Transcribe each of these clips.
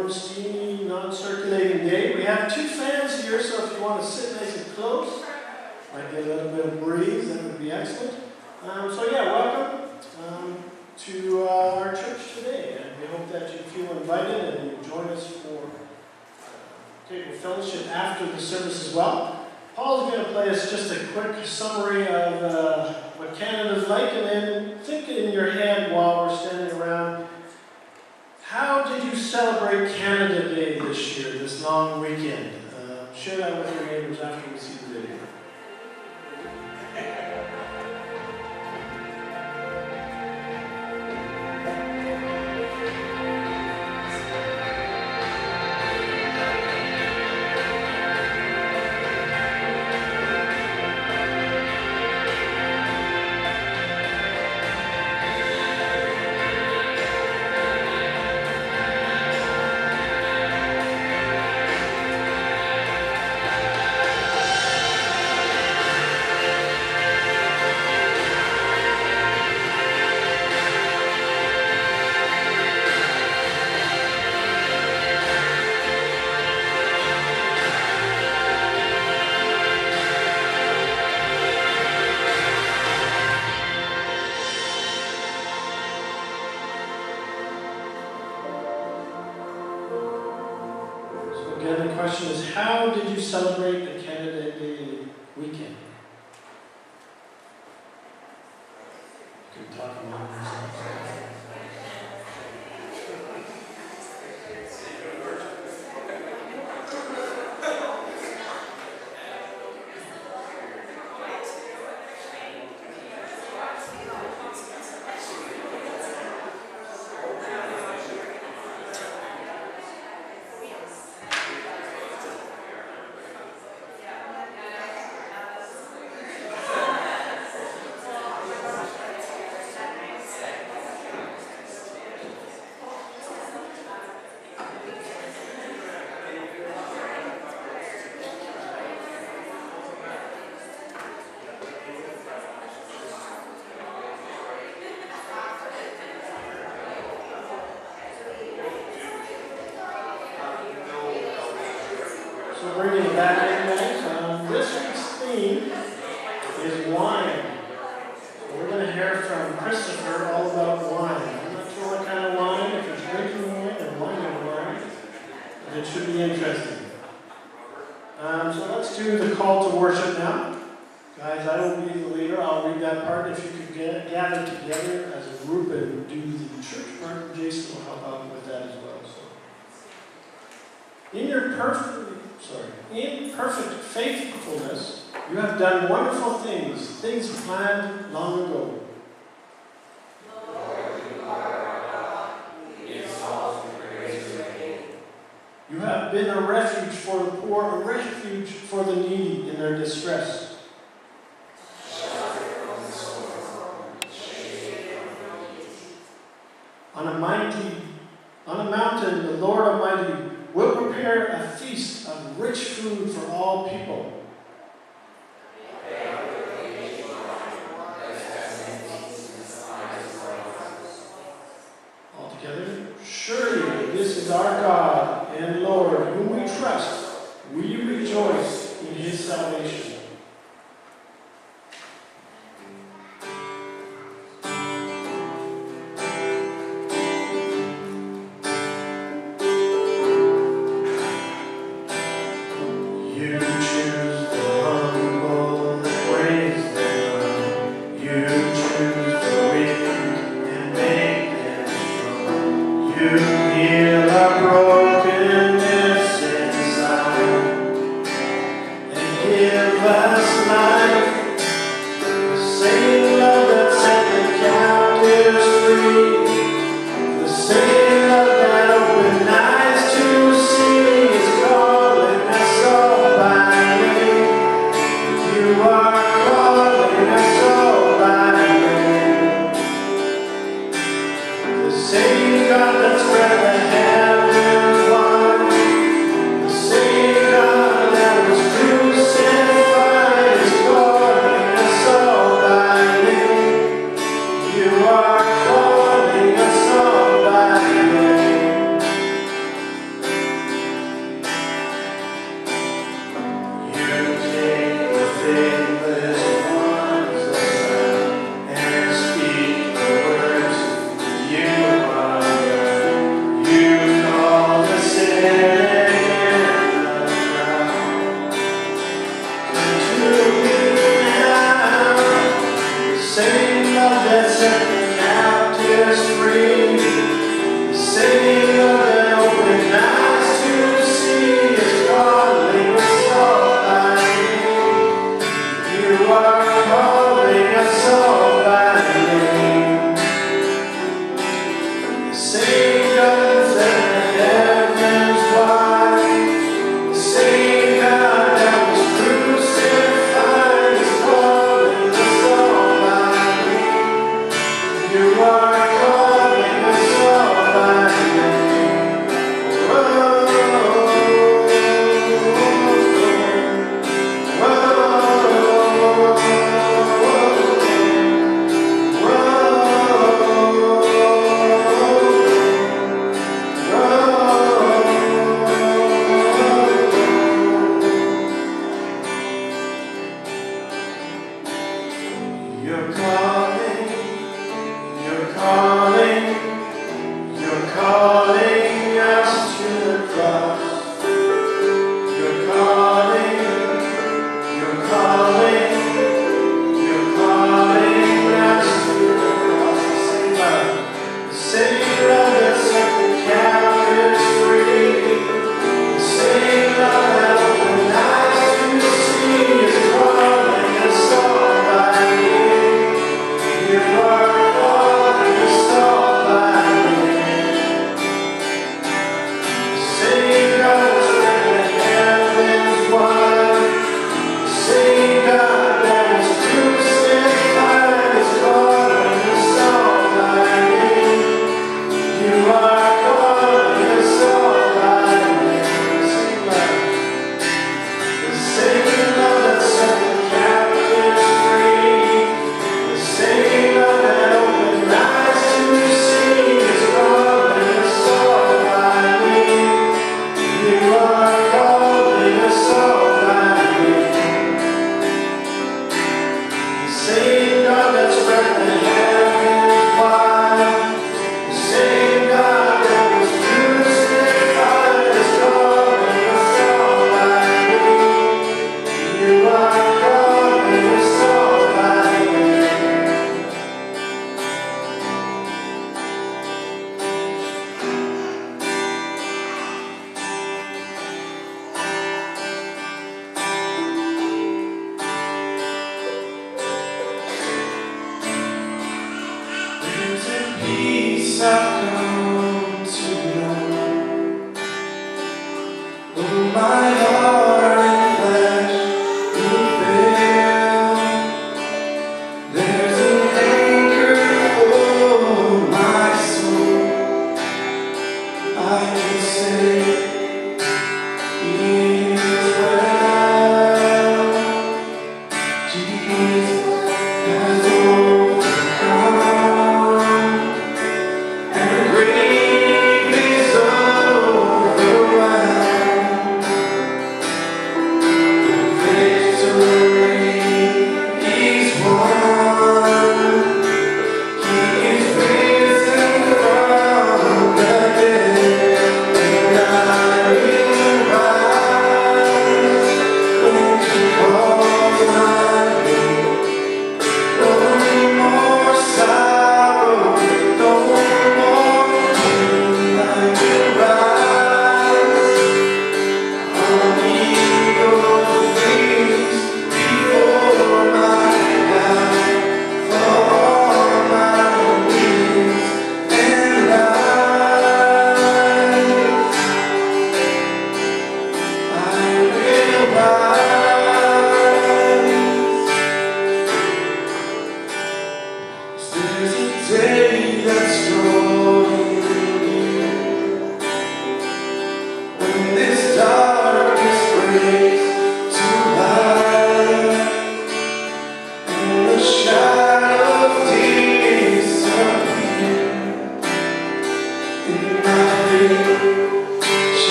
warm, steamy, non-circulating day. We have two fans here, so if you want to sit nice and close, might get a little bit of breeze, that would be excellent. Welcome to our church today, and we hope that you feel invited and you join us for table fellowship after the service as well. Paul's going to play us just a quick summary of what Canada's like, and then think in your head while we're standing around, how did you celebrate Canada Day this year, this long weekend? Share that with your neighbors after we see the video. Again, the question is, how did you celebrate the Canada Day weekend? You can talk about yourself. So bringing it back in, this week's theme is wine. So we're going to hear from Christopher all about wine. I'm not sure what kind of wine, if it's drinking wine or wine, but it should be interesting. So let's do the call to worship now. Guys, I will be the leader. I'll read that part. If you could gather together as a group and do the church part, Jason will help out with that as well. So, in perfect faithfulness, you have done wonderful things planned long ago. You have been a refuge for the poor, a refuge for the needy in their distress. On a mountain, the Lord Almighty will prepare a feast of rich food for all people. All together, surely this is our God and Lord, whom we trust. We rejoice in His salvation. You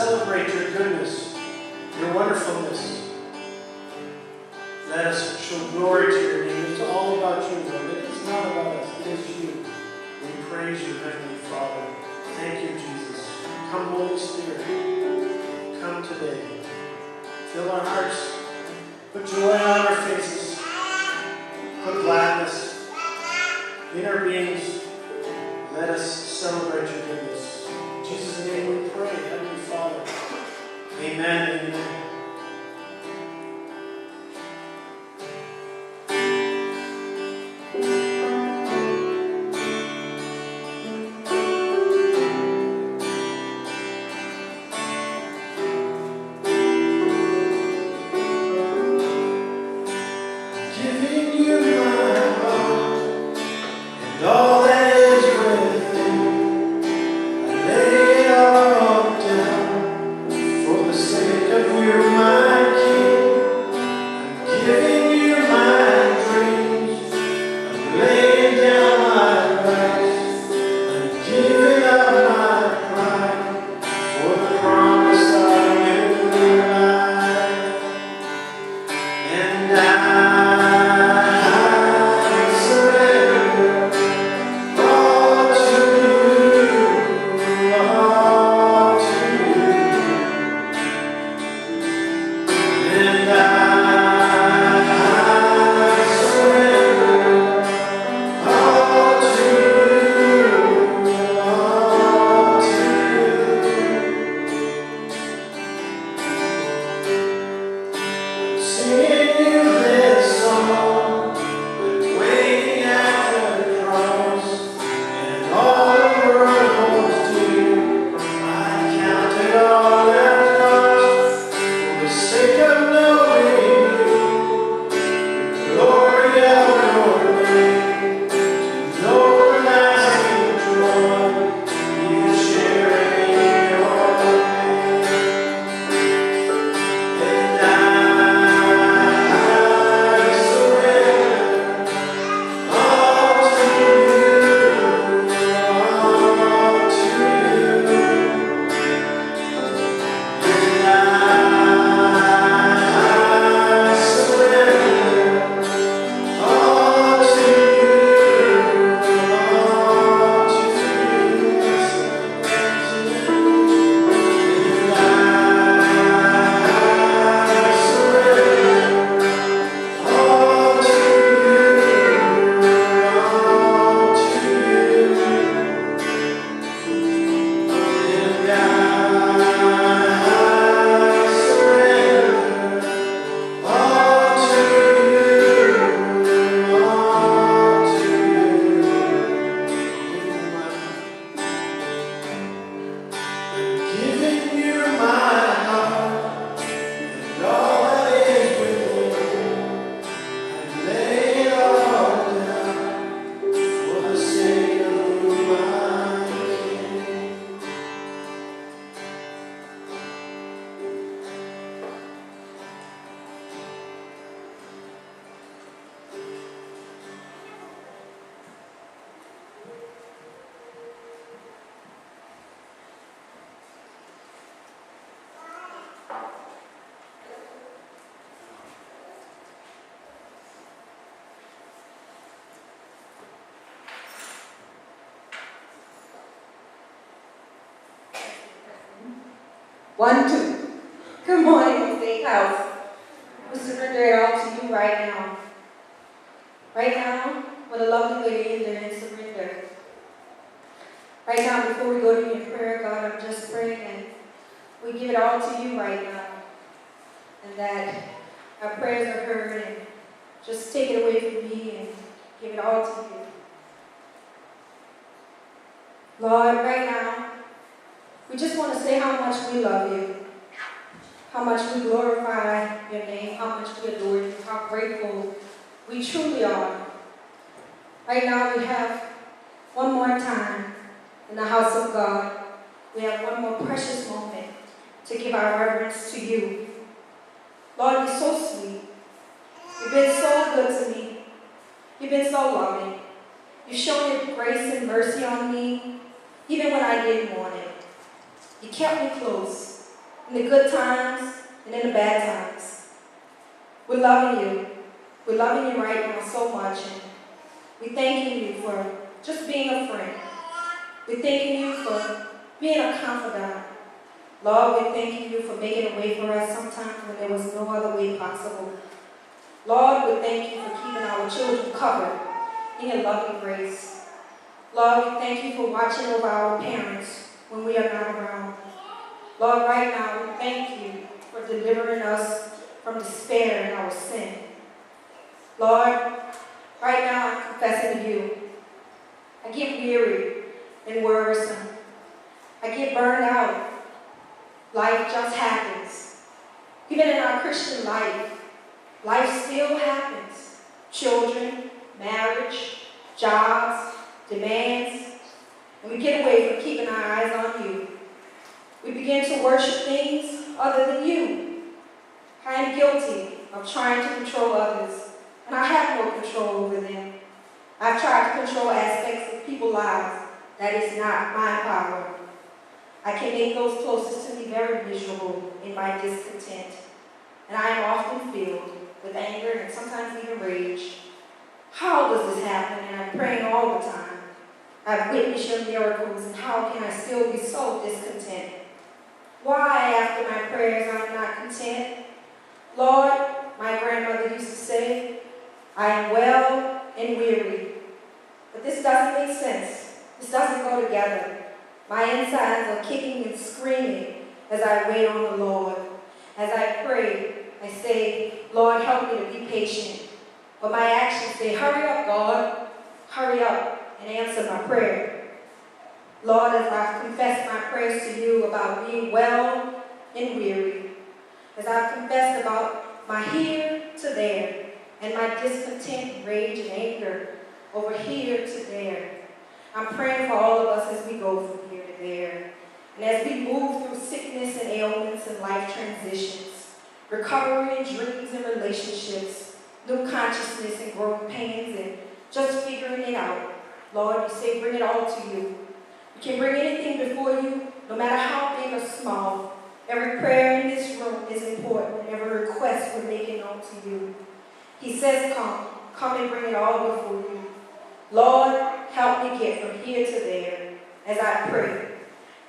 celebrate your goodness, your wonderfulness. Let us show glory to your name. It's all about you, Lord. It's not about us. It is you. We praise you, Heavenly Father. Thank you, Jesus. Come, Holy Spirit. Come today. Fill our hearts. Put joy on our faces. Put gladness in our beings. Let us celebrate your goodness. In Jesus' name we pray, Heavenly Father. Amen. Amen. One, two. Good morning, mosaicHouse. We surrender it all to you right now. Right now, what a lovely way to end there and surrender. Right now, before we go to your prayer, God, I'm just praying and we give it all to you right now. And that our prayers are heard and just take it away from me and give it all to you. Lord, right now, we just want to say how much we love you, how much we glorify your name, how much we adore you, how grateful we truly are. Right now we have one more time in the house of God. We have one more precious moment to give our reverence to you. Lord, you're so sweet. You've been so good to me. You've been so loving. You've shown your grace and mercy on me, even when I didn't want it. You kept me close. in the good times and in the bad times. We're loving you. We're loving you right now so much. And we're thanking you for just being a friend. We're thanking you for being a confidant. Lord, we're thanking you for making a way for us sometimes when there was no other way possible. Lord, we thank you for keeping our children covered in your loving grace. Lord, we thank you for watching over our parents when we are not around. Lord, right now, we thank you for delivering us from despair and our sin. Lord, right now, I'm confessing to you. I get weary and worrisome. I get burned out. Life just happens. Even in our Christian life, life still happens. Children, marriage, jobs, demands, and we get away from keeping our eyes on you. We begin to worship things other than you. I am guilty of trying to control others, and I have no control over them. I've tried to control aspects of people's lives. That is not my power. I can make those closest to me very miserable in my discontent, and I am often filled with anger and sometimes even rage. How does this happen? And I'm praying all the time. I've witnessed your miracles, and how can I still be so discontent? Why, after my prayers, I'm not content? Lord, my grandmother used to say, I am well and weary. But this doesn't make sense. This doesn't go together. My insides are kicking and screaming as I wait on the Lord. As I pray, I say, Lord, help me to be patient. But my actions say, hurry up, God. Hurry up and answer my prayer. Lord, as I confess my prayers to you about being well and weary, as I've confessed about my here to there, and my discontent, rage, and anger over here to there, I'm praying for all of us as we go from here to there. And as we move through sickness and ailments and life transitions, recovery and dreams and relationships, new consciousness and growing pains, and just figuring it out. Lord, you say bring it all to you. You can bring anything before you, no matter how big or small. Every prayer in this room is important, and every request we're making known to you. He says, come and bring it all before you. Lord, help me get from here to there as I pray.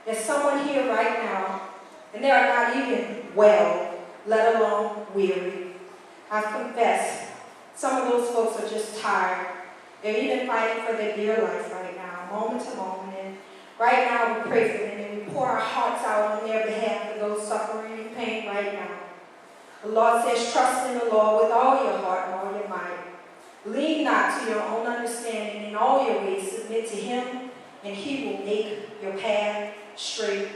There's someone here right now, and they are not even well, let alone weary. I've confessed. Some of those folks are just tired. They're even fighting for their dear life right now, moment to moment. And right now we pray for them, and we pour our hearts out on their behalf for those suffering in pain right now. The Lord says, trust in the Lord with all your heart and all your might. Lean not to your own understanding. In all your ways submit to him, and he will make your path straight.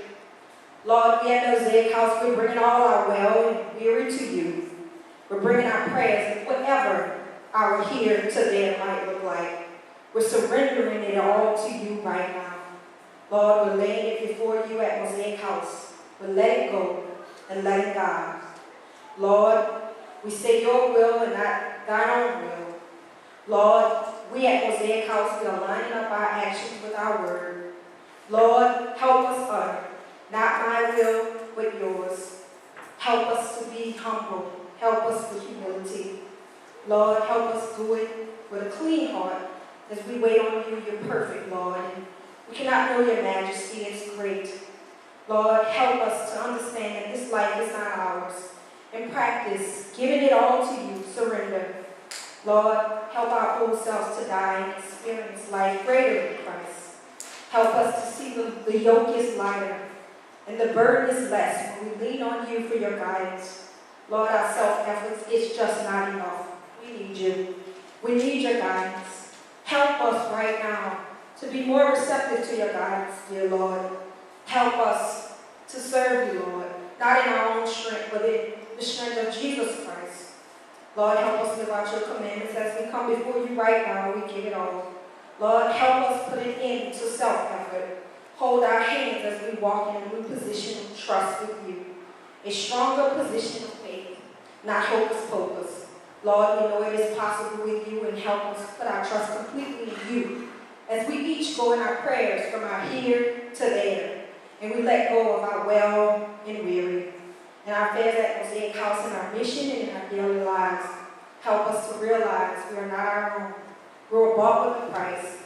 Lord, we at mosaicHouse, we're bringing all our well and weary to you. We're bringing our prayers and whatever our here to there might look like. We're surrendering it all to you right now. Lord, we're laying it before you at mosaicHouse. We're letting go and letting God. Lord, we say your will and not thine own will. Lord, we at mosaicHouse, we are lining up our actions with our word. Lord, help us utter, not my will, but yours. Help us to be humble. Help us with humility. Lord, help us do it with a clean heart as we wait on you. You're perfect, Lord. And we cannot know your majesty. It's great. Lord, help us to understand that this life is not ours. In practice, giving it all to you, surrender. Lord, help our old selves to die and experience life greater in Christ. Help us to see the yoke is lighter and the burden is less when we lean on you for your guidance. Lord, our self-efforts is just not enough. We need you. We need your guidance. Help us right now to be more receptive to your guidance, dear Lord. Help us to serve you, Lord, not in our own strength, but in the strength of Jesus Christ. Lord, help us live out your commandments as we come before you right now. We give it all. Lord, help us put an end to self-effort. Hold our hands as we walk in a new position of trust with you. A stronger position of faith, not hocus pocus. Lord, we know it is possible with you, and help us put our trust completely in you as we each go in our prayers from our here to there, and we let go of our well and weary. in our affairs at Mosaic House, in our mission, and in our daily lives. Help us to realize we are not our own. We were bought with a price.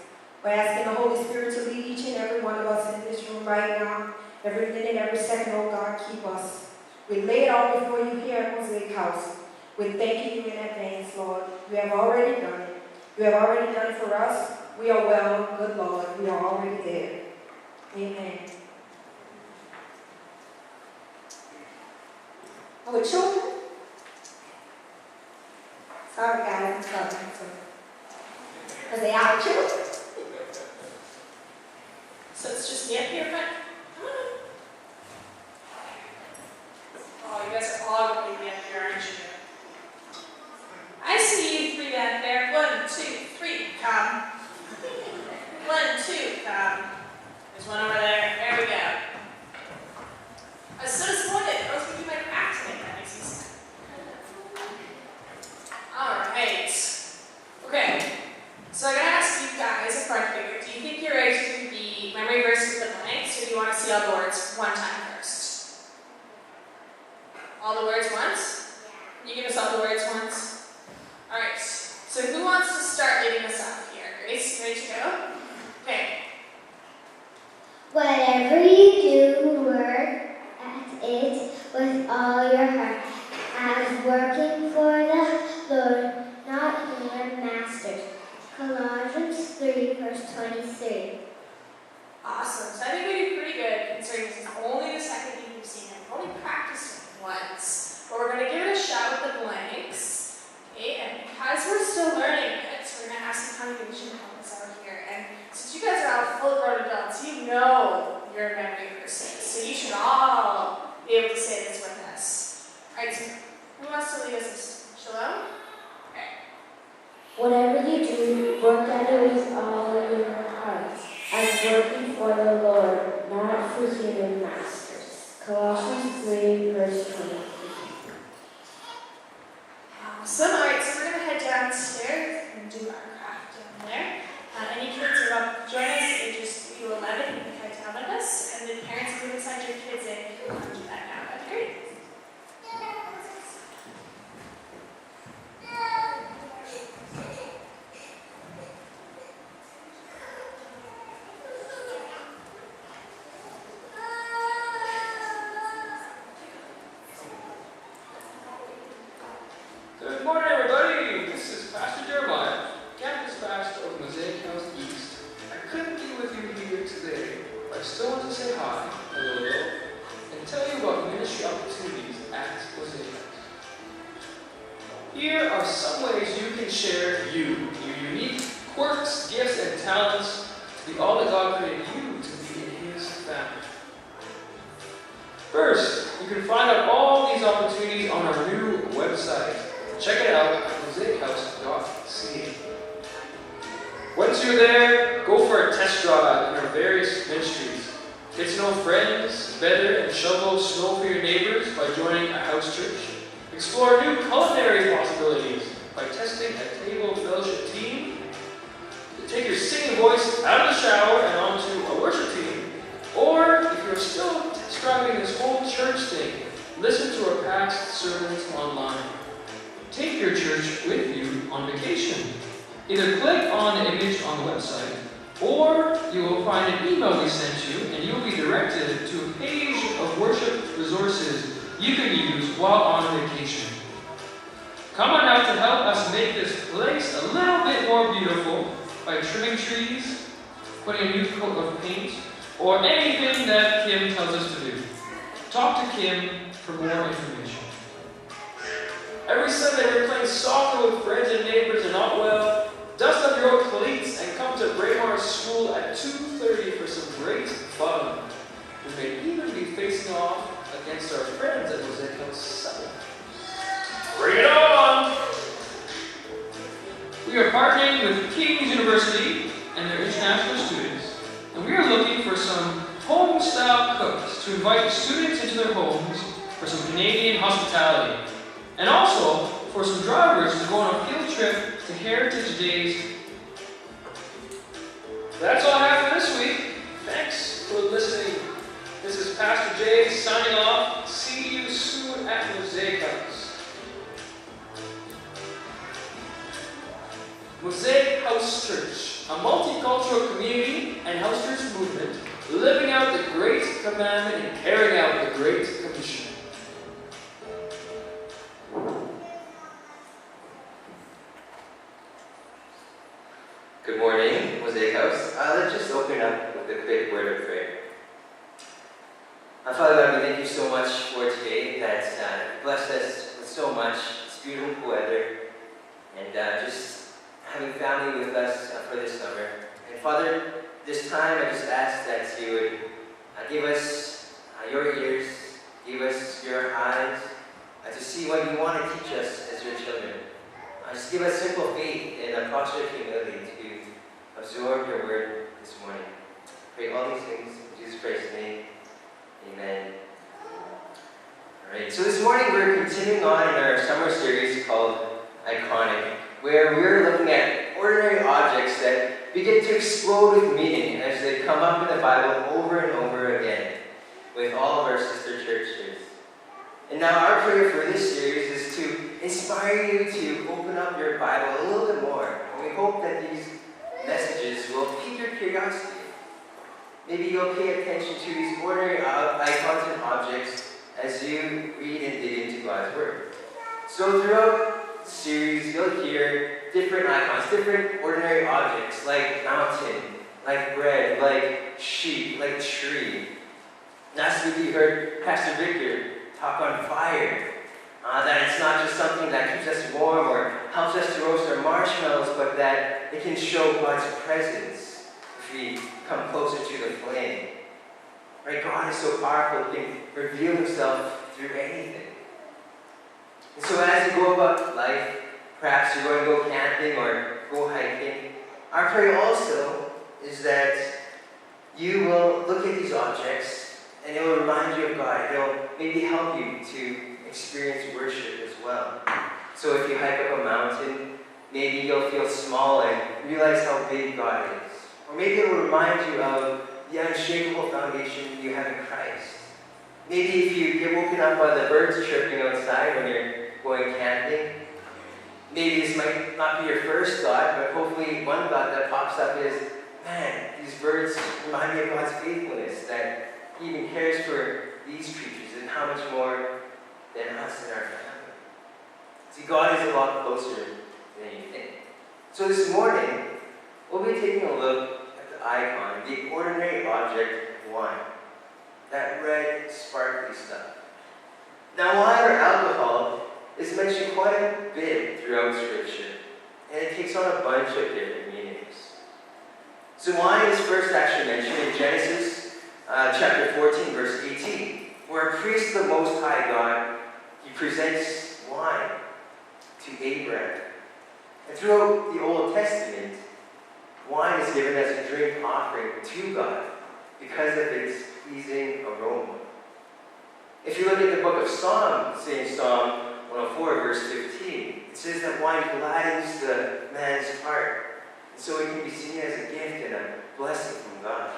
We're asking the Holy Spirit to lead each and every one of us in this room right now, every minute, every second. Oh God, keep us. We lay it all before you here at Mosaic House. We're thanking you in advance, Lord. You have already done it. You have already done it for us. We are well, good Lord. We are already there. Amen. Oh, with children? Sorry, guys, I'm sorry. Because they are children. So it's just me up here, front? Oh, you guys are all going to be up here, aren't you? I see you three back there. 1, 2, 3, come. 1, 2, come. There's one over there. There we go. I was so disappointed. I was going to do my craft today. That makes sense. Alright. Okay. So I gotta ask you guys a front figure. Do you think you're ready to do the memory verse with the blanks, or do you want to see all the words one time first? All the words once? Can you give us all the words once? Alright. So who wants to start leading us off here? Grace, ready to go? Okay. Whatever you do, work at it with all your heart, as working for the Lord, not human masters. Colossians 3, verse 23. Awesome. So I think we did pretty good considering this is only the second we've seen it. We've only practiced it once. But we're going to give it a shot with the blanks. Okay, and because we're still learning it, we're going to have some congregation help us out here. And since you guys are all full-grown adults, you know your memory verses. So you should all be able to say this with us. Alright, so who wants to lead us this? Shalom? Okay. Whatever you do, work at it with all your heart, as working for the Lord, not for human masters. Colossians 3, verse 23. Awesome. Alright, so we're going to head downstairs and do our craft down there. Any kids are welcome to join us, ages 3 to 11, you can head down with us. And the parents who inside your kids in, do that now. That's great. Good morning, everybody. This is Pastor Jeremiah, campus pastor of mosaicHouse East. I couldn't be with you here today, but I still want to say hi, hello, and tell you about ministry opportunities at mosaicHouse. Here are some ways you can share your unique quirks, gifts, and talents to be all that God created you to be in His family. First, you can find out all these opportunities on our new website. Check it out at mosaicHouse.ca. Once you're there, go for a test drive in our various ministries. Get to know friends better and shovel snow for your neighbors by joining a house church. Explore new culinary possibilities by testing a table fellowship team. Take your singing voice out of the shower and onto a worship team. Or, if you're still test driving this whole church thing, listen to our past sermons online. Take your church with you on vacation. Either click on the image on the website, or you will find an email we sent you and you'll be directed to a page of worship resources you can use while on vacation. Come on out to help us make this place a little bit more beautiful by trimming trees, putting a new coat of paint, or anything that Kim tells us to do. Talk to Kim for more information. Every Sunday we're playing soccer with friends and neighbors in Otwell. Dust up your old cleats and come to Braemar School at 2:30 for some great fun. We may even be facing off against our friends at mosaicHouse 7. Bring it on! We are partnering with King's University and their international students, and we are looking for some home-style cooks to invite students into their homes for some Canadian hospitality. And also, for some drivers to go on a field trip to Heritage Days. That's all I have for this week. Thanks for listening. This is Pastor Jay signing off. See you soon Church, a multicultural community and house church movement, living out the Great Commandment and carrying out the Great Commission. Good morning, mosaicHouse. Let's just open up with a quick word of prayer. Father God, we thank you so much for today that you blessed us with so much. It's beautiful weather and just having family with us for this summer. And Father, this time I just ask that you would give us your ears, give us your eyes to see what you want to teach us as your children. Just give us simple faith and a posture of humility to absorb your word this morning. Pray all these things in Jesus Christ's name. Amen. Alright, so this morning we're continuing on in our summer series called Iconic, where we're looking at ordinary objects that begin to explode with meaning as they come up in the Bible over and over again with all of our sister churches. And now our prayer for this series is to inspire you to open up your Bible a little bit more. And we hope that these messages will pique your curiosity. Maybe you'll pay attention to these ordinary icons and objects as you read and dig into God's Word. So throughout the series, you'll hear different icons, different ordinary objects like mountain, like bread, like sheep, like tree. Last week you heard Pastor Victor talk on fire. That it's not just something that keeps us warm or helps us to roast our marshmallows, but that it can show God's presence if we come closer to the flame. Right? God is so powerful, He can reveal Himself through anything. And so as you go about life, perhaps you're going to go camping or go hiking, our prayer also is that you will look at these objects and it will remind you of God. It will maybe help you to experience worship as well. So if you hike up a mountain, maybe you'll feel small and realize how big God is. Or maybe it will remind you of the unshakable foundation you have in Christ. Maybe if you get woken up by the birds chirping outside when you're going camping, maybe this might not be your first thought, but hopefully one thought that pops up is, man, these birds remind me of God's faithfulness, that He even cares for these creatures and how much more than us and our family. See, God is a lot closer than you think. So this morning, we'll be taking a look at the icon, the ordinary object of wine. That red, sparkly stuff. Now, wine or alcohol is mentioned quite a bit throughout Scripture, and it takes on a bunch of different meanings. So wine is first actually mentioned in Genesis chapter 14, verse 18, where a priest of the Most High God, he presents wine to Abraham. And throughout the Old Testament, wine is given as a drink offering to God because of its pleasing aroma. If you look at the book of Psalms, say in Psalm 104, verse 15, it says that wine gladdens the man's heart. And so it can be seen as a gift and a blessing from God.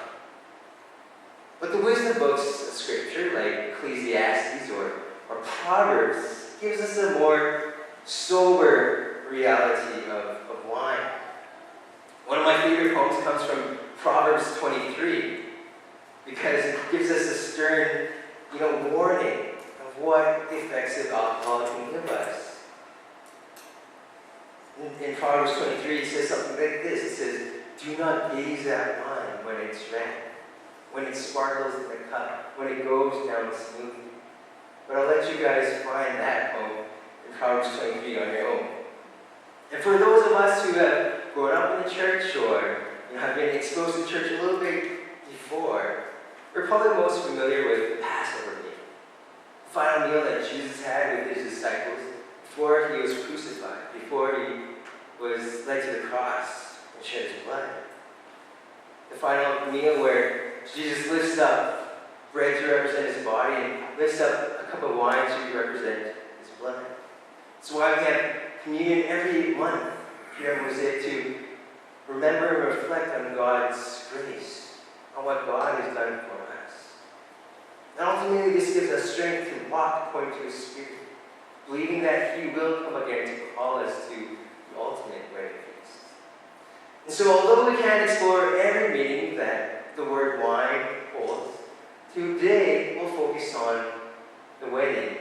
But the wisdom books of Scripture, like Ecclesiastes or Proverbs, gives us a more sober reality of wine. One of my favorite poems comes from Proverbs 23, because it gives us a stern, warning of what effects of alcohol can give us. In Proverbs 23, it says something like this. It says, "Do not gaze at wine when it's red, when it sparkles in the cup, when it goes down smoothly." But I'll let you guys find that poem in Proverbs 23 on your own. And for those of us who have grown up in the church or have been exposed to church a little bit before, we're probably most familiar with the Passover meal. The final meal that Jesus had with His disciples before He was crucified, before He was led to the cross and shed His blood. The final meal where Jesus lifts up bread to represent His body and lifts up a cup of wine to represent His blood. That's why we have communion every month here at Mosaic, to remember and reflect on God's grace, on what God has done for us. And ultimately, this gives us strength to walk according to His Spirit, believing that He will come again to call us to the ultimate wedding feast. And so although we can't explore every meaning that the word wine holds, today we'll focus on the wedding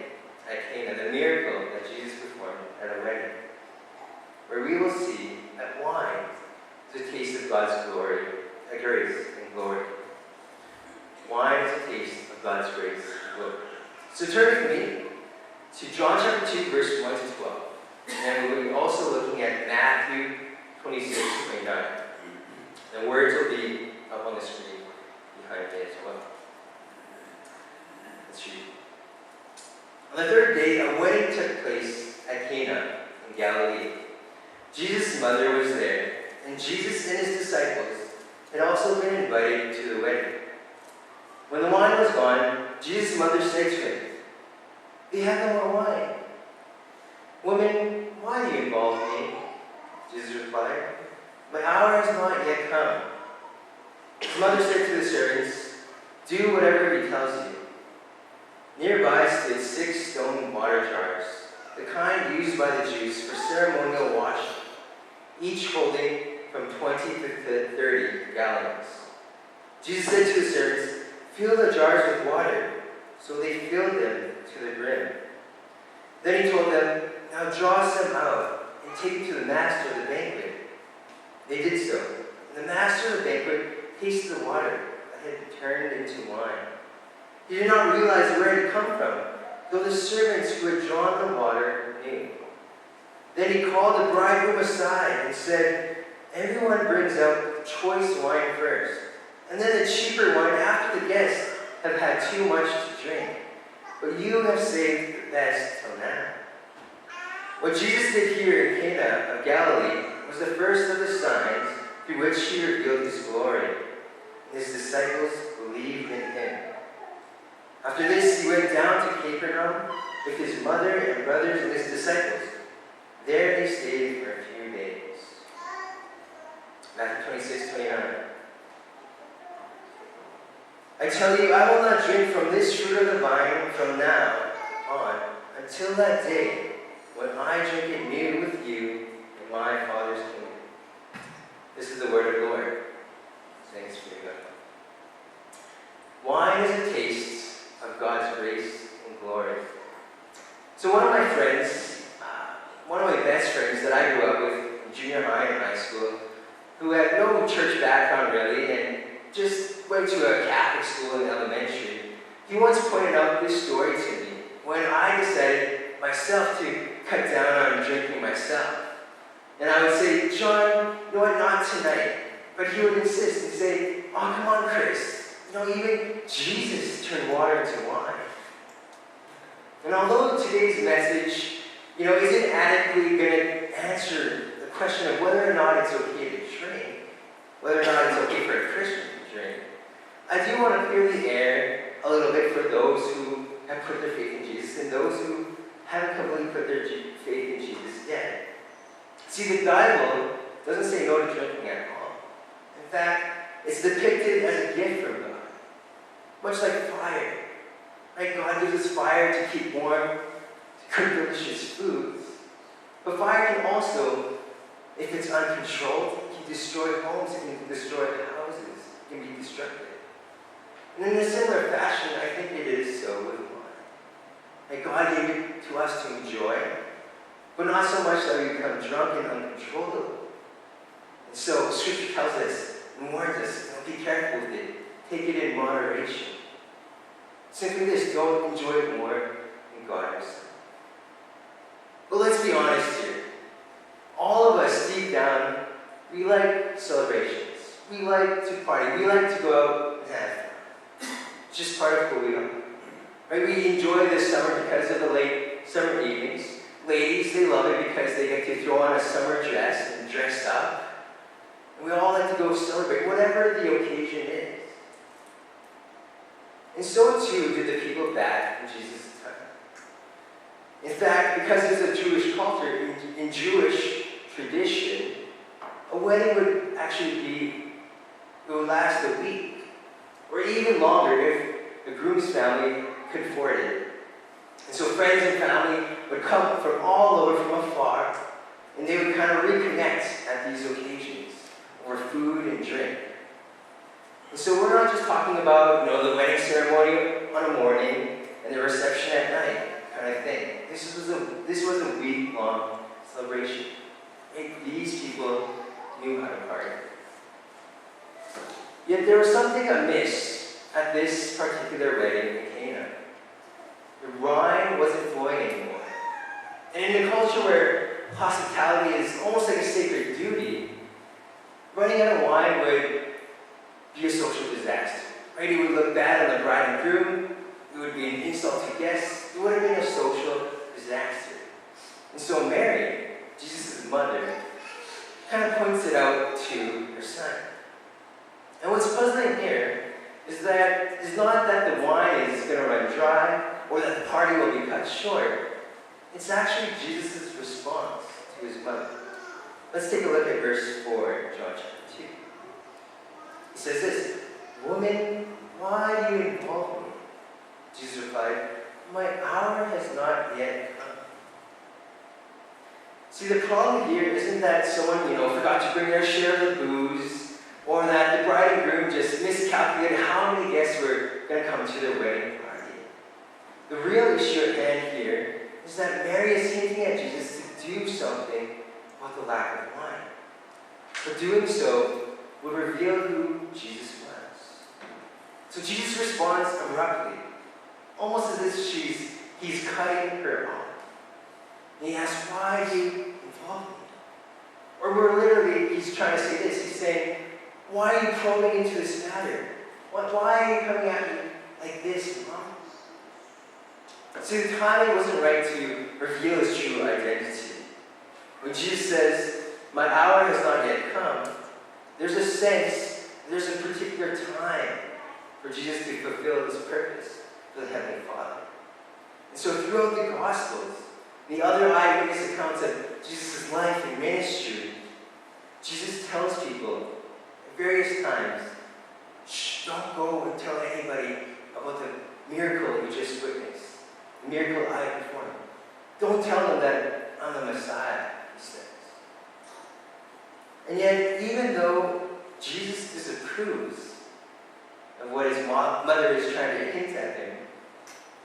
at Cana, the miracle that Jesus performed at a wedding, where we will see that wine is a taste of God's glory, grace and glory. Wine is a taste of God's grace and glory. So turn with me to John chapter 2, verse 1 to 12. And we'll be also looking at Matthew 26, 29. The words will be up on the screen behind me as well. Let's read. On the third day, a wedding took place at Cana in Galilee. Jesus' mother was there, and Jesus and his disciples had also been invited to the wedding. When the wine was gone, Jesus' mother said to him, "They have no more wine." "Woman, why do you involve me?" Jesus replied, "My hour has not yet come." His mother said to the servants, "Do whatever he tells you." Nearby stood 6 stone water jars, the kind used by the Jews for ceremonial washing, each holding from 20 to 30 gallons. Jesus said to the servants, "Fill the jars with water." So they filled them to the brim. Then he told them, "Now draw some out and take it to the master of the banquet." They did so, and the master of the banquet tasted the water that had turned into wine. He did not realize where it had come from, though the servants who had drawn the water knew. Then he called the bridegroom aside and said, "Everyone brings out choice wine first, and then the cheaper wine after the guests have had too much to drink. But you have saved the best till now." What Jesus did here in Cana of Galilee was the first of the signs through which he revealed his glory. His disciples believed in him. After this, he went down to Capernaum with his mother and brothers and his disciples. There they stayed for a few days. Matthew 26, 29. "I tell you, I will not drink from this fruit of the vine from now on until that day when I drink it new with you in my Father's kingdom." This is the word of the Lord. Thanks be to God. Wine is a taste of God's grace and glory. So one of my best friends that I grew up with in junior high and high school, who had no church background really, and just went to a Catholic school in elementary, he once pointed out this story to me when I decided myself to cut down on drinking myself. And I would say, "John, you know what, not tonight." But he would insist and say, "Oh, come on, Chris. You know, even Jesus turned water into wine." And although today's message, isn't adequately going to answer the question of whether or not it's okay to drink, whether or not it's okay for a Christian to drink, I do want to clear the air a little bit for those who have put their faith in Jesus and those who haven't completely put their faith in Jesus yet. See, the Bible doesn't say no to drinking at all. In fact, it's depicted as a gift from God, much like fire. Right? God gives us fire to keep warm, to cook delicious foods. But fire can also, if it's uncontrolled, it can destroy homes, it can destroy houses, it can be destructive. And in a similar fashion, I think it is so with wine. Like God gave it to us to enjoy, but not so much that we become drunk and uncontrollable. And so Scripture tells us and warns us, be careful with it. Take it in moderation. Simply this, don't enjoy it more than God has done. But let's be honest here. All of us, deep down, we like celebrations. We like to party. We like to go out and have fun. It's just part of who we are. Right? We enjoy this summer because of the late summer evenings. Ladies, they love it because they get to throw on a summer dress and dress up. And we all like to go celebrate, whatever the occasion is. And so too did the people back in Jesus' time. In fact, because it's a Jewish culture, in Jewish tradition, a wedding would actually would last a week, or even longer if the groom's family could afford it. And so friends and family would come from all over, from afar, and they would kind of reconnect at these occasions. over food and drink. And so we're not just talking about, the wedding ceremony on a morning and the reception at night kind of thing. This was a week-long celebration. These people knew how to party. Yet there was something amiss at this particular wedding in Cana. The wine wasn't flowing anymore. And in a culture where hospitality is almost like a sacred duty, running out of wine would be a social disaster. Right? It would look bad on the bride and groom. It would be an insult to guests. It would have been a social disaster. And so Mary, Jesus' mother, kind of points it out to her son. And what's puzzling here is that it's not that the wine is going to run dry or that the party will be cut short. It's actually Jesus' response to his mother. Let's take a look at verse 4, John chapter 2. He says this, "Woman, why do you involve me?" Jesus replied, "My hour has not yet come." See, the problem here isn't that someone, forgot to bring their share of the booze, or that the bride and groom just miscalculated how many guests were going to come to their wedding party. The real issue at hand here is that Mary is hinting at Jesus to do something about the lack of wine. But doing so would reveal who Jesus was. So Jesus responds abruptly, almost as if he's cutting her off. And he asks, "Why do you involve me?" Or more literally, he's trying to say this. He's saying, "Why are you probing into this matter? Why are you coming at me like this, Mom?" See, the timing wasn't right to reveal his true identity. When Jesus says, "My hour has not yet come," there's a sense, there's a particular time for Jesus to fulfill his purpose for the Heavenly Father. And so throughout the Gospels, the other eyewitness accounts of Jesus' life and ministry, Jesus tells people at various times, "Shh, don't go and tell anybody about the miracle you just witnessed, the miracle I performed. Don't tell them that I'm the Messiah," he says. And yet, even though Jesus disapproves of what his mother is trying to hint at him,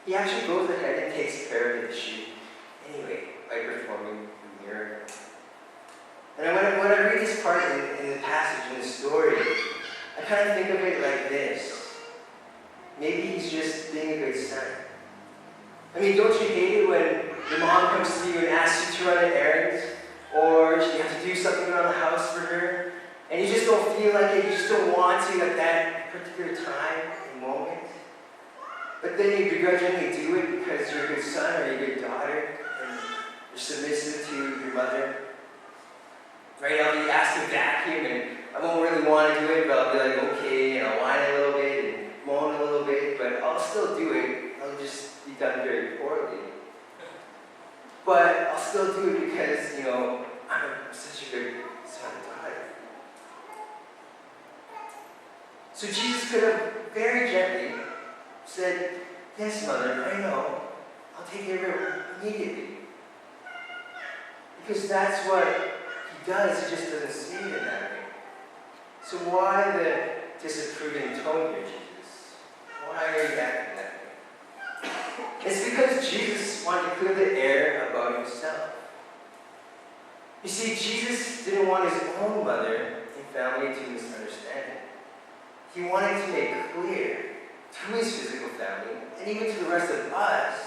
he actually goes ahead and takes care of the issue anyway by performing the miracle. And when I read this part in the passage, in the story, I kind of think of it like this. Maybe he's just being a good son. I mean, don't you hate it when your mom comes to you and asks you to run an errand, or you have to do something around the house for her, and you just don't feel like it, you just don't want to at that particular time and moment? But then you begrudgingly do it because you're a good son or you're a good daughter, and you're submissive to your mother. Right? I'll be asked to vacuum, and I won't really want to do it, but I'll be like, okay, and I'll whine a little bit and moan a little bit, but I'll still do it. I'll just be done very poorly. But I'll still do it because, I'm such a good son and daughter. So Jesus could have very gently said, "Yes, Mother, I know. I'll take care of it immediately." Because that's what he does. He just doesn't see it in that way. So why the disapproving tone here, Jesus? Why are you acting that way? It's because Jesus wanted to clear the air about himself. You see, Jesus didn't want his own mother and family to misunderstand him. He wanted to make clear to his physical family, and even to the rest of us,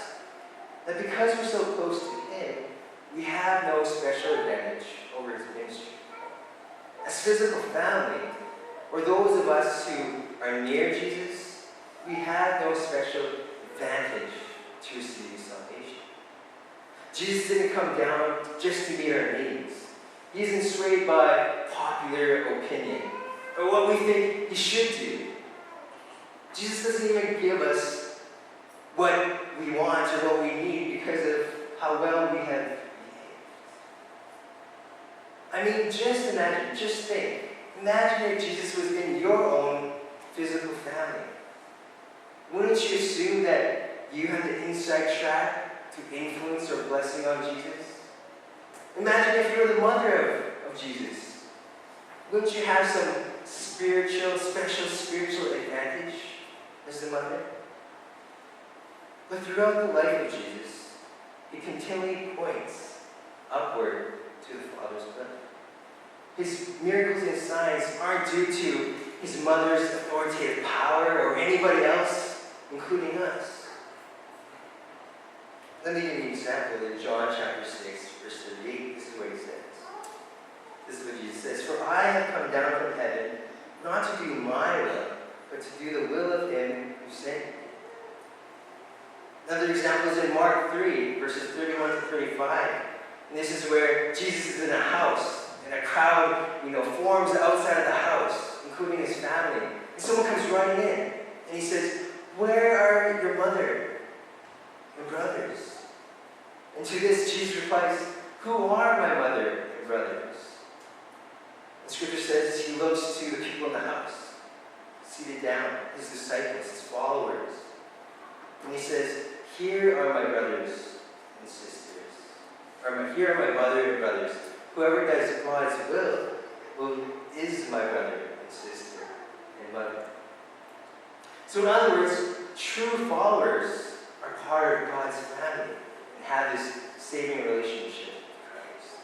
that because we're so close to him, we have no special advantage over his ministry. As physical family, or those of us who are near Jesus, we have no special advantage to receiving salvation. Jesus didn't come down just to meet our needs. He isn't swayed by popular opinion or what we think he should do. Jesus doesn't even give us what we want or what we need because of how well we have behaved. I mean, just imagine, just think. Imagine if Jesus was in your own physical family. Wouldn't you assume that you had the inside track to influence or blessing on Jesus? Imagine if you were the mother of Jesus. Wouldn't you have some special spiritual advantage as the mother? But throughout the life of Jesus, he continually points upward to the Father's will. His miracles and signs aren't due to his mother's authoritative power or anybody else, including us. Let me give you an example in John chapter 6, verse 38. This is what he says. This is what Jesus says. For I have come down from heaven, not to do my will, but to do the will of him who sent me. Another example is in Mark 3, verses 31 to 35. And this is where Jesus is in a house, and a crowd, forms outside of the house, including his family. And someone comes running in, and he says, "Where are your mother and brothers?" And to this, Jesus replies, "Who are my mother and brothers?" And Scripture says he looks to the people in the house, seated down, his disciples, his followers. And he says, "Here are my brothers and sisters. Here are my mother and brothers. Whoever does God's will is my brother and sister and mother." So in other words, true followers are part of God's family and have this saving relationship with Christ.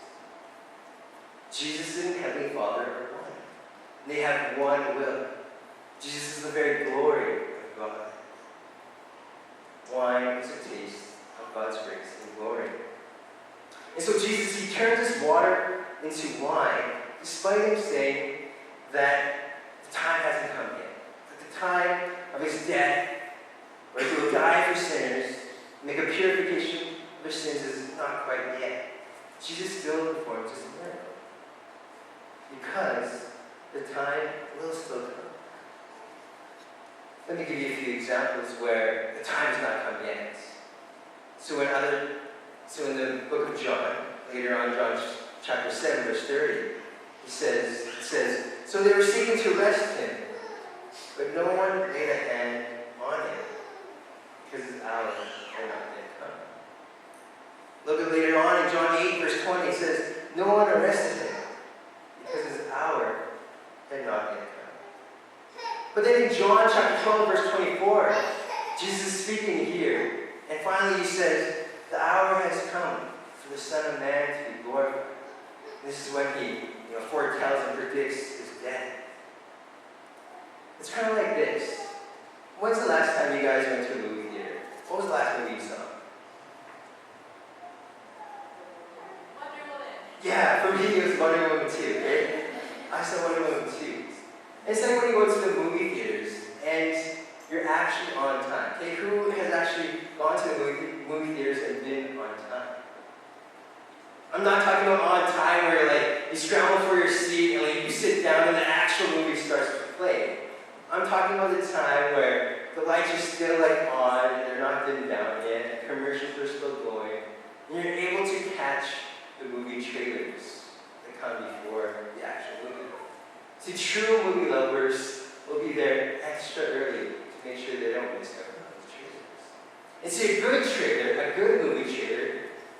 Jesus and Heavenly Father are one. They have one will. Jesus is the very glory of God. Wine is a taste of God's grace and glory. And so Jesus, he turns this water into wine, despite him saying that the time hasn't come yet. That the time of his death, where he will die for sinners, make a purification of their sins, is not quite yet. Jesus still performs his miracle. Because the time will still come. Let me give you a few examples where the time has not come yet. So in the book of John, later on, John chapter 7, verse 30, it says, "So they were seeking to arrest him, but no one laid a hand on him, because his hour had not yet come." A little bit later on in John 8, verse 20, it says, "No one arrested him, because his hour had not yet come." But then in John chapter 12, verse 24, Jesus is speaking here, and finally he says, "The hour has come for the Son of Man to be glorified." And this is when he foretells and predicts his death. It's kind of like this. When's the last time you guys went to a movie theater? What was the last movie you saw? Wonder Woman. Yeah, for me it was Wonder Woman 2, right? I saw Wonder Woman 2. It's like when you go to the movie theaters and you're actually on time. Okay, who has actually gone to the movie theaters and been on time? I'm not talking about on time where you scramble for your seat and you sit down and the actual movie starts to play. I'm talking about the time where the lights are still on and they're not dimmed down yet, and commercials are still going, and you're able to catch the movie trailers that come before the actual movie. See, true movie lovers will be there extra early to make sure they don't miss out on those trailers. And see, a good movie trailer,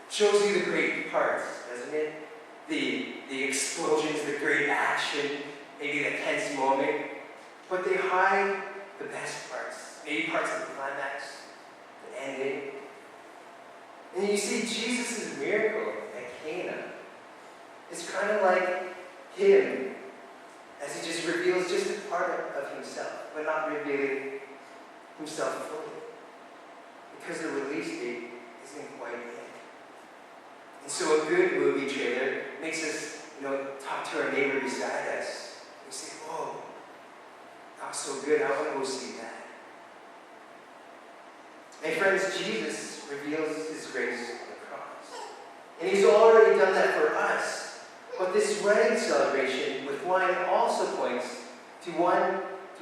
shows you the great parts, doesn't it? The explosions, the great action, maybe the tense moment. But they hide the best parts, maybe parts of the climax, the ending. And you see, Jesus' miracle at Cana is kind of like him, as he just reveals just a part of himself, but not revealing himself fully. Because the release date isn't quite yet. And so a good movie trailer makes us, talk to our neighbor beside us. We say, "Whoa, that was so good, I want to go see that." And friends, Jesus reveals his grace on the cross. And he's already done that for us. But this wedding celebration with wine also points to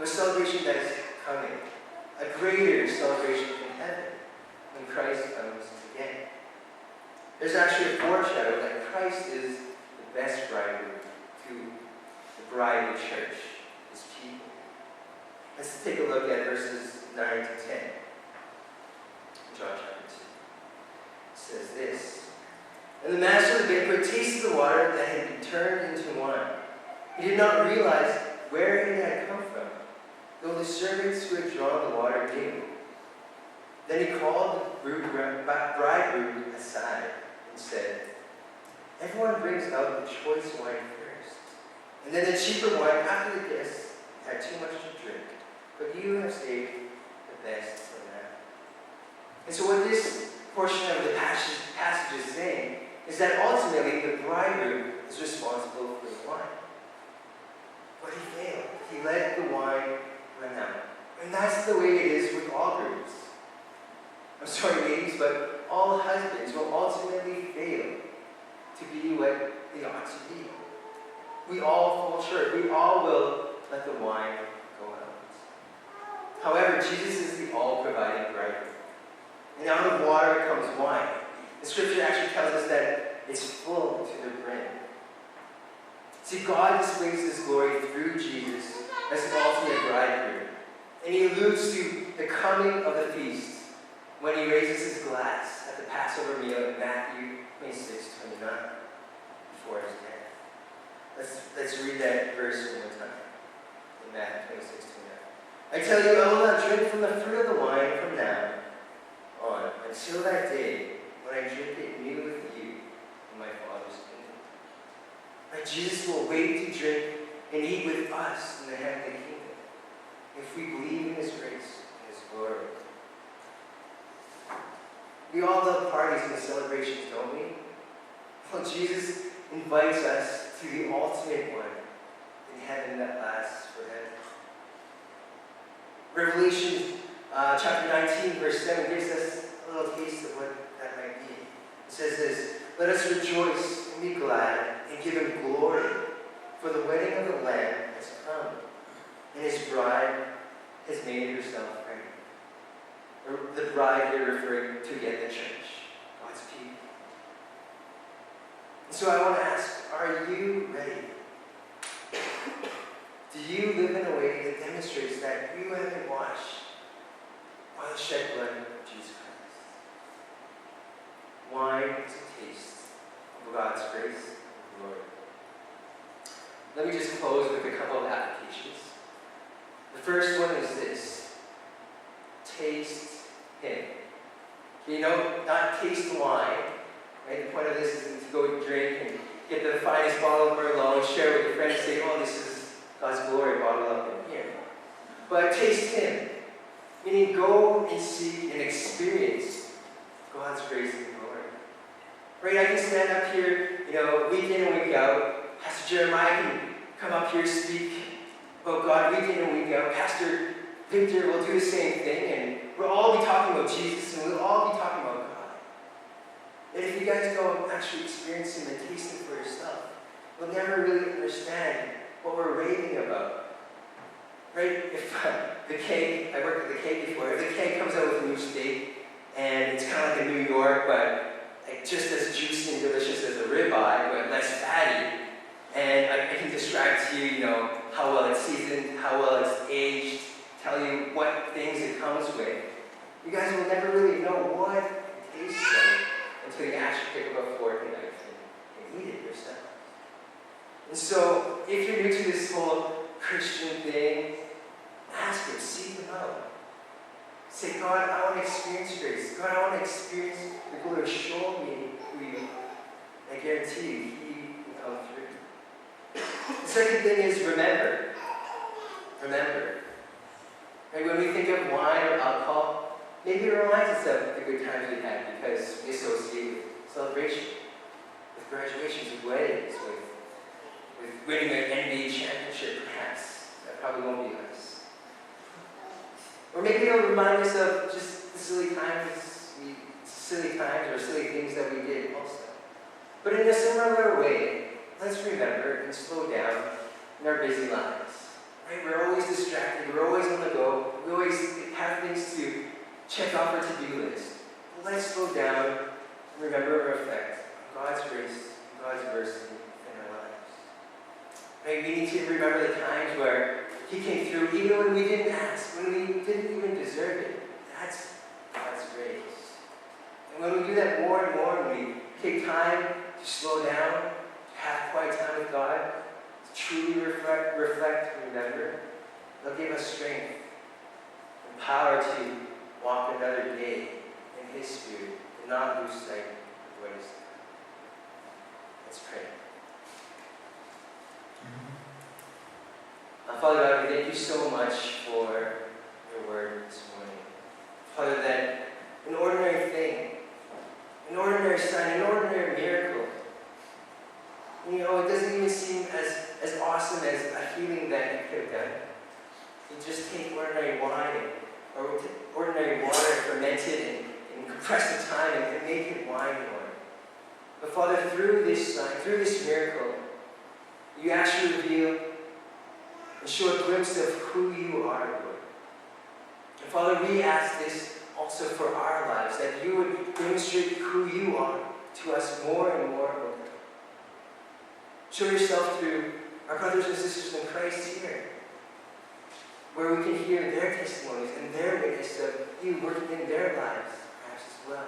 a celebration that is coming. A greater celebration in heaven when Christ comes again. There's actually a foreshadow that Christ is the best bridegroom to the bride of the church, his people. Let's take a look at verses 9 to 10. John chapter 2. It says this: "And the master of the banquet tasted the water that had been turned into wine. He did not realize where it had come from, though the servants who had drawn the water knew. Then he called the bridegroom aside and said, "Everyone brings out the choice wine first, and then the cheaper wine after the guests had too much to drink. But you have saved the best for now." And so what this portion of the passage is saying is that ultimately the bridegroom is responsible for the wine. But he failed. He let the wine run out. And that's the way it is with all groups. I'm sorry, ladies, but all husbands will ultimately fail to be what they ought to be. We all fall short. We all will let the wine go out. However, Jesus is the all-providing bridegroom. And out of water comes wine. The scripture actually tells us that it's full to the brim. See, God displays His glory through Jesus as the ultimate bridegroom. And He alludes to the coming of the feast when He raises His glass at the Passover meal in Matthew 26:29 before His death. Let's read that verse one more time in Matthew 26:29. "I tell you, I will not drink from the fruit of the wine from now on until that day when I drink it new with you in my Father's kingdom." Right? Jesus will wait to drink and eat with us in the heavenly kingdom if we believe in His grace and His glory. We all love parties and celebrations, don't we? Well, Jesus invites us to the ultimate one in heaven that lasts forever. Revelation chapter 19, verse 7 gives us a little taste of what that might be. It says this, "Let us rejoice and be glad and give Him glory, for the wedding of the Lamb has come, and His bride has made herself ready." The bride here referring to again the church, God's people. And so I want to ask, are you ready? Do you live in a way that demonstrates that you have been washed by the shed blood of Jesus Christ? Wine is a taste of God's grace and glory. Let me just close with a couple of applications. The first one is this: taste Him. You know, not taste wine. Right? The point of this isn't to go drink and get the finest bottle of Merlot and share with your friends and say, "Oh, this is God's glory bottled up in here." But taste Him. Meaning go and see and experience God's grace and glory. Right? I can stand up here, week in and week out. Pastor Jeremiah can come up here and speak about God week in and week out. Pastor Victor will do the same thing, and we'll all be talking about Jesus, and we'll all be talking about God. And if you guys don't actually experience Him and taste Him for yourself, you'll never really understand what we're raving about. Right? If the cake, I worked at the cake before, if the cake comes out with a new steak, and it's kind of like a New York, but like just as juicy and delicious as a ribeye, but less fatty, and I can describe to you, how well it's seasoned, how well it's aged, tell you what things it comes with, you guys will never really know what it tastes like until you actually pick up a fork and knife and eat it yourself. And so, if you're new to this whole Christian thing, ask Him, seek Him out. Say, "God, I want to experience grace. God, I want to experience the glory. Show me who you are." I guarantee you, He will come through. The second thing is remember. Remember. Right, when we think of wine or alcohol, maybe it reminds us of the good times we had because we associate with celebration, with graduations, with weddings, with winning an NBA championship, perhaps. That probably won't be us. Or maybe it'll remind us of just the silly times or silly things that we did also. But in a similar way, let's remember and slow down in our busy lives. Right? We're always distracted. We're always on the go. We always have things to check off our to-do list. But let's slow down and remember and reflect on God's grace, God's mercy in our lives. Right? We need to remember the times where He came through even when we didn't ask, when we didn't even deserve it. That's God's grace. And when we do that more and more, when we take time to slow down, to have quiet time with God, to truly reflect, remember, they'll give us strength and power to walk another day in His Spirit and not lose sight of what He's done. Let's pray. Father God, we thank you so much for your word this morning. Father, that an ordinary thing, an ordinary sign, an ordinary miracle, it doesn't even seem as awesome as a healing that you could have done. You just take ordinary wine or ordinary water, ferment it and compress the time and make it wine water. But Father, through this sign, through this miracle, you actually reveal and show a glimpse of who you are, Lord. And Father, we ask this also for our lives, that you would demonstrate who you are to us more and more, Lord. Show yourself through our brothers and sisters in Christ here, where we can hear their testimonies and their witness of you working in their lives, perhaps as well.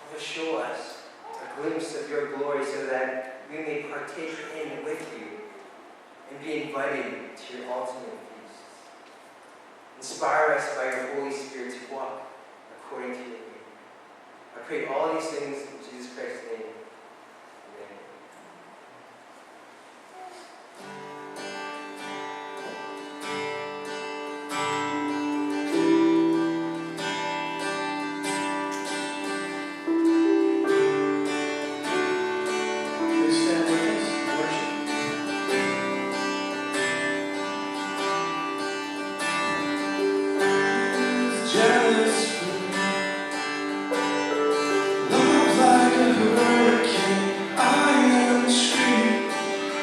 Father, show us a glimpse of your glory so that we may partake in with you and be invited to your ultimate feast. Inspire us by your Holy Spirit to walk according to your will. I pray all these things in Jesus Christ's name. Amen. Please stand with us and worship. Jealous for me, love's like a hurricane. I am the street,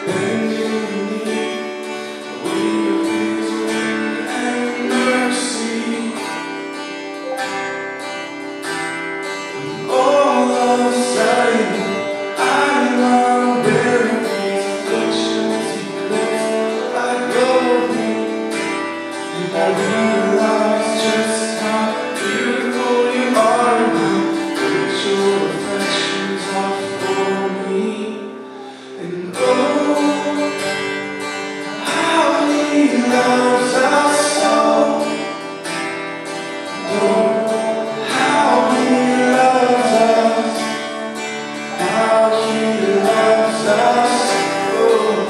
bending beneath the weight of His wind and mercy. All of a sudden, I'm unaware of these afflictions eclipsed by glory, and I realize just how beautiful you are now, that your affections are for me. And oh, how He loves us so. Oh, how He loves us. How He loves us. Oh.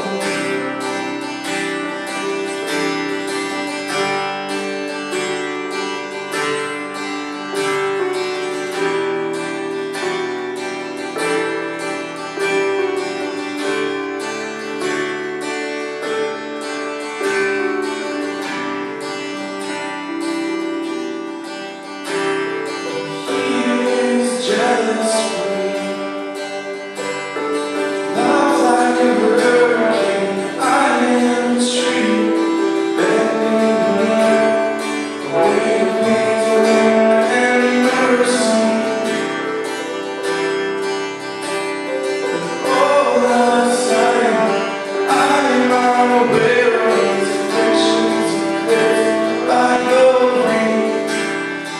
He is jealous for me. Love's like a hurricane. I am the street, bending beneath the weight of His wind and mercy. All of a sudden, I'm unaware of these afflictions eclipsed by glory,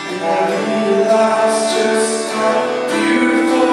and I realize just how beautiful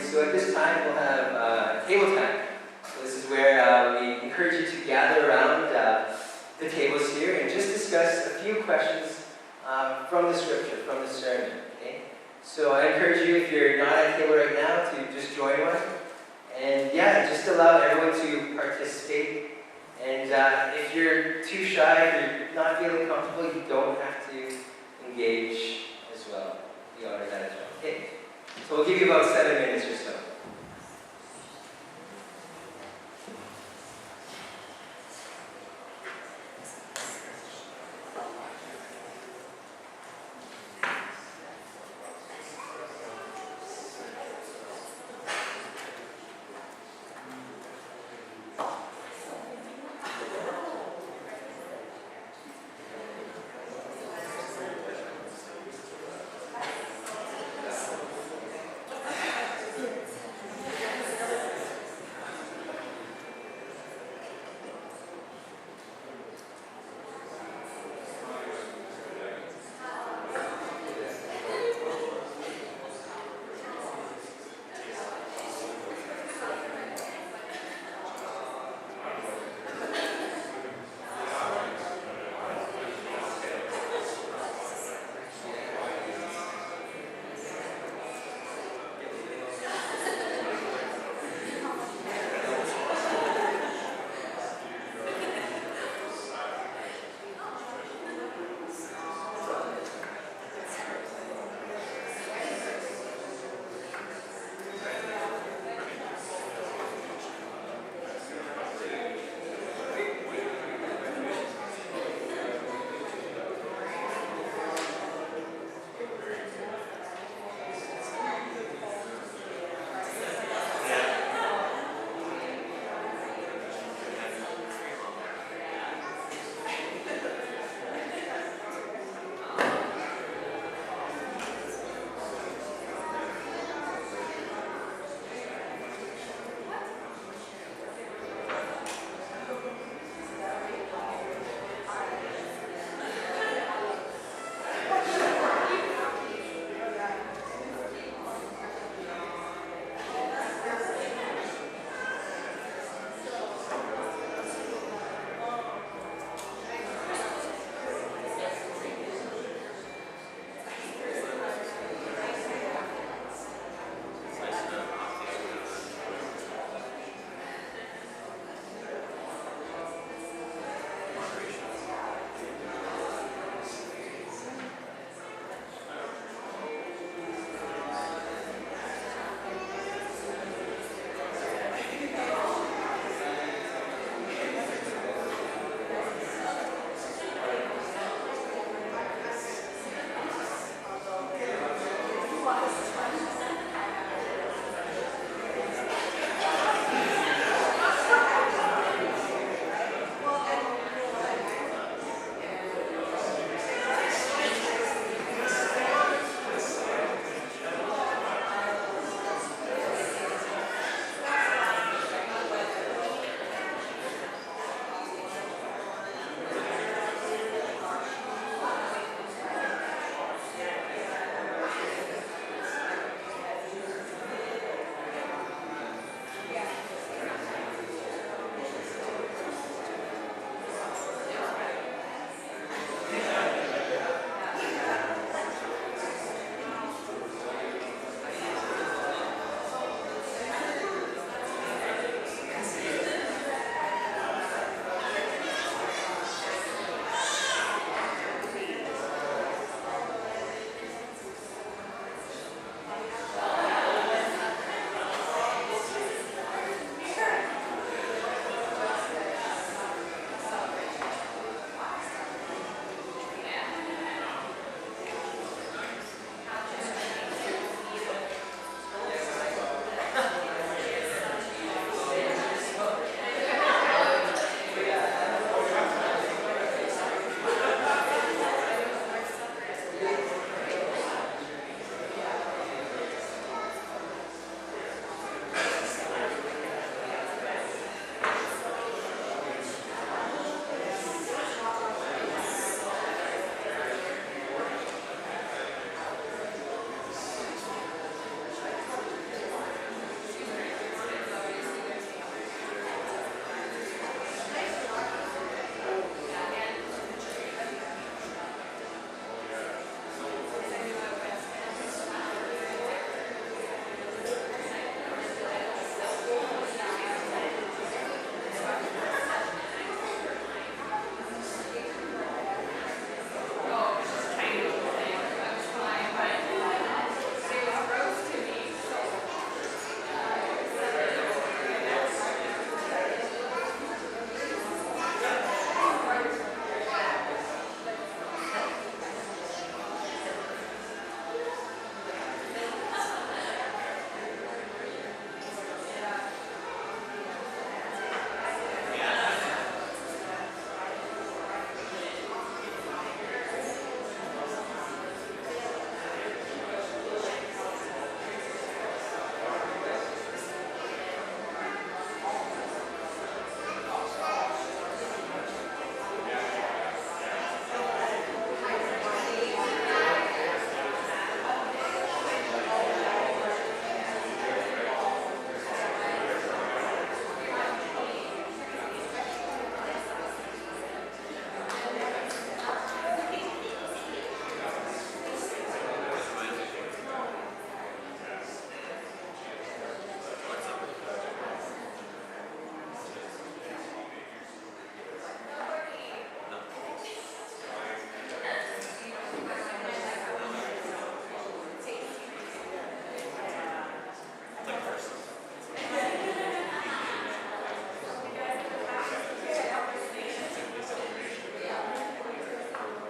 so at this time we'll have table time. So this is where we encourage you to gather around the tables here and just discuss a few questions from the scripture, from the sermon. Okay? So I encourage you, if you're not at a table right now, to just join one. And yeah, just allow everyone to participate. And if you're too shy, if you're not feeling comfortable, you don't have to engage as well. We honor that as well. Okay? So we'll give you about 7 minutes or so.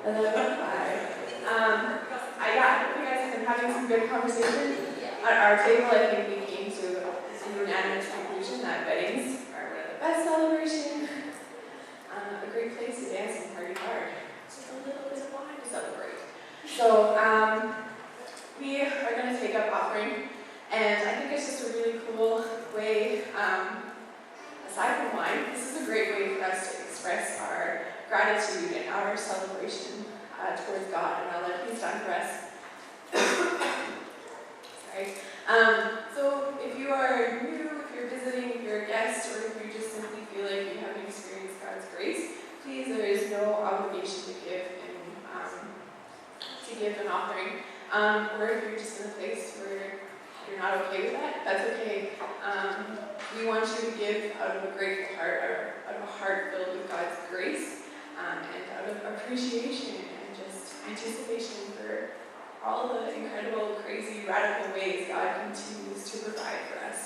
I hope you guys have been having some good conversation. At our table, I think we came to a unanimous conclusion that weddings are one of the best celebrations. A great place to dance and party hard. Just a little bit of wine to celebrate. So, we are going to take up offering, and I think it's just a really cool way, aside from wine, this is a great way for us to express our gratitude and our celebration towards God and all that He's done for us. Sorry. So if you are new, if you're visiting, if you're a guest, or if you just simply feel like you haven't experienced God's grace, please, there is no obligation to give an offering. Or if you're just in a place where you're not okay with that, that's okay. We want you to give out of a grateful heart, out of a heart filled with God's grace, and out of appreciation and just anticipation for all the incredible, crazy, radical ways God continues to provide for us.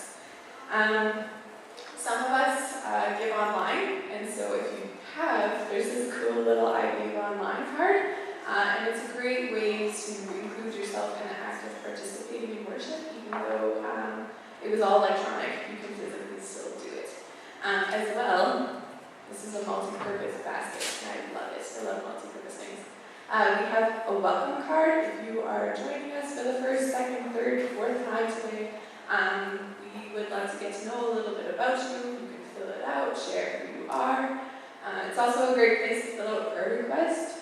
Some of us give online, and so if you have, there's this cool little I Give Online card, and it's a great way to include yourself in the act of participating in worship, even though it was all electronic, you can physically still do it. As well, this is a multi-purpose basket, and I love it. I love multi-purpose things. We have a welcome card. If you are joining us for the first, second, third, fourth time today, we would love to get to know a little bit about you. You can fill it out, share who you are. It's also a great place to fill out a prayer request,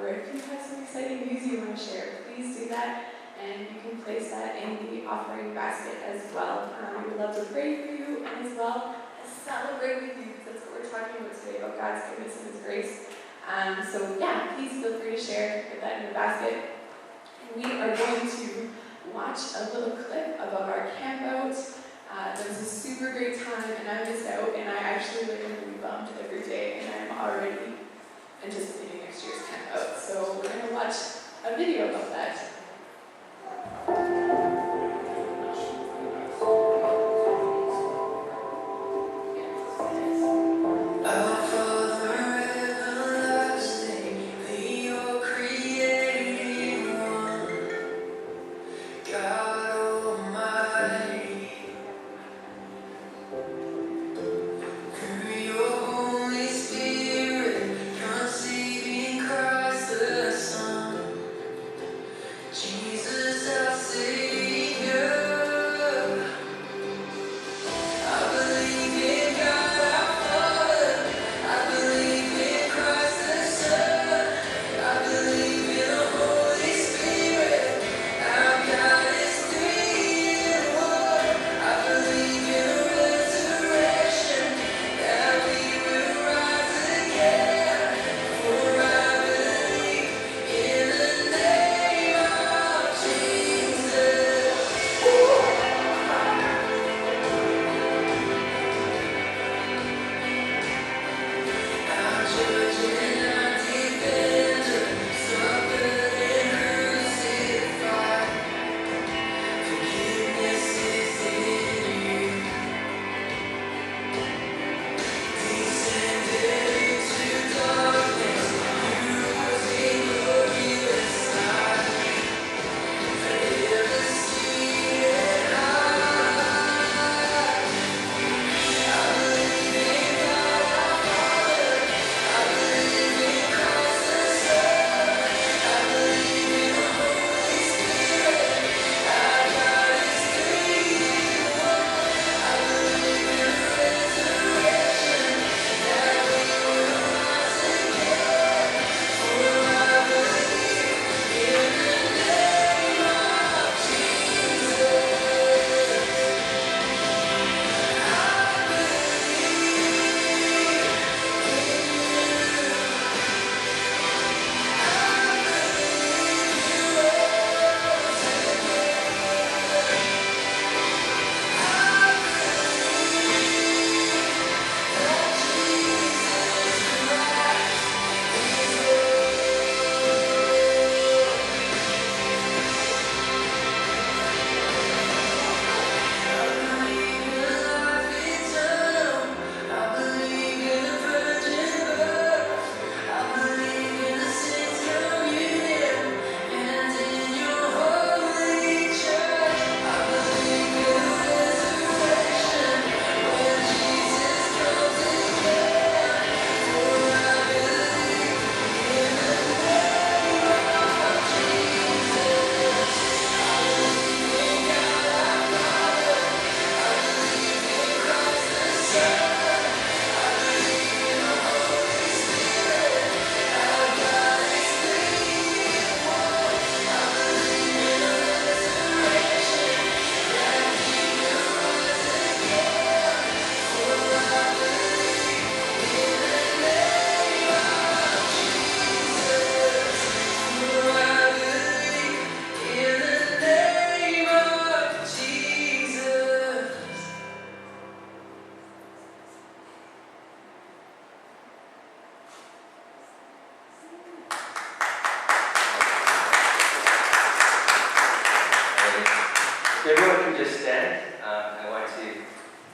or if you have some exciting news you want to share, please do that, and you can place that in the offering basket as well. We would love to pray for you and as well as celebrate with you, because that's what we're talking about today, about God's goodness and His grace. So yeah, please feel free to share, put that in the basket. And we are going to watch a little clip about our camp out. It was a super great time, and I missed out, and I actually live in be bummed every day, and I'm already anticipating next year's camp out. So we're going to watch a video about that.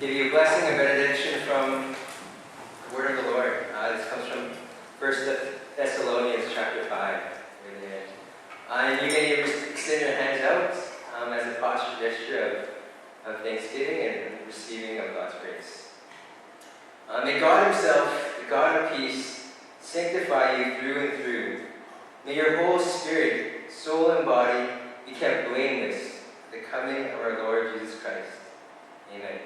give you a blessing, a benediction from the word of the Lord. This comes from 1 Thessalonians chapter 5. Right there. And you may extend your hands out as a posture gesture of thanksgiving and receiving of God's grace. May God Himself, the God of peace, sanctify you through and through. May your whole spirit, soul, and body be kept blameless at the coming of our Lord Jesus Christ. Amen.